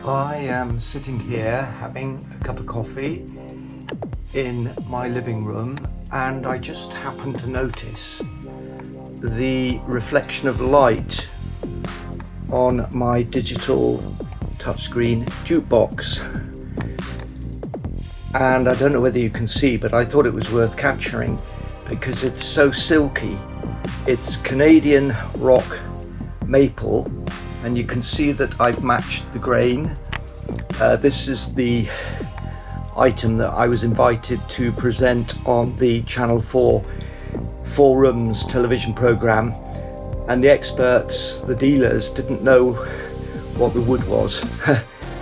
I am sitting here having a cup of coffee in my living room, and I just happened to notice the reflection of light on my digital touchscreen jukebox. And I don't know whether you can see, but I thought it was worth capturing because it's so silky. It's Canadian rock maple, and you can see that I've matched the grain. This is the item that I was invited to present on the Channel 4 Four Rooms television programme, and the experts, the dealers, didn't know what the wood was.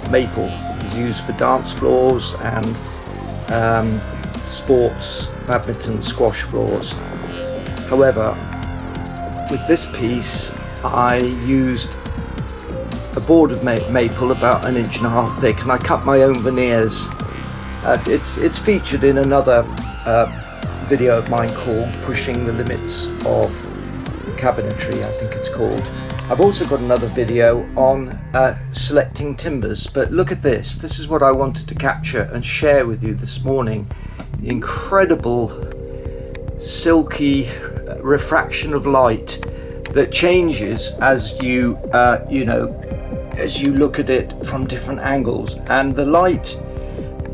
Maple is used for dance floors and sports, badminton, squash floors. However, with this piece I used a board of maple about 1.5 inches thick, and I cut my own veneers. It's featured in another video of mine called Pushing the Limits of Cabinetry, I think it's called. I've also got another video on selecting timbers, but look at this. This is what I wanted to capture and share with you this morning. The incredible silky refraction of light that changes as you as you look at it from different angles. And the light,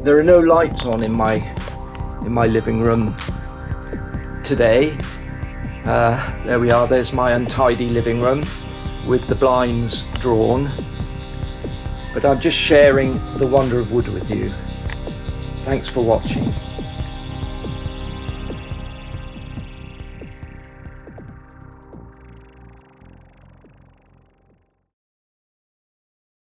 there are no lights on in my living room today. There we are, there's my untidy living room with the blinds drawn, but I'm just sharing the wonder of wood with you. Thanks for watching.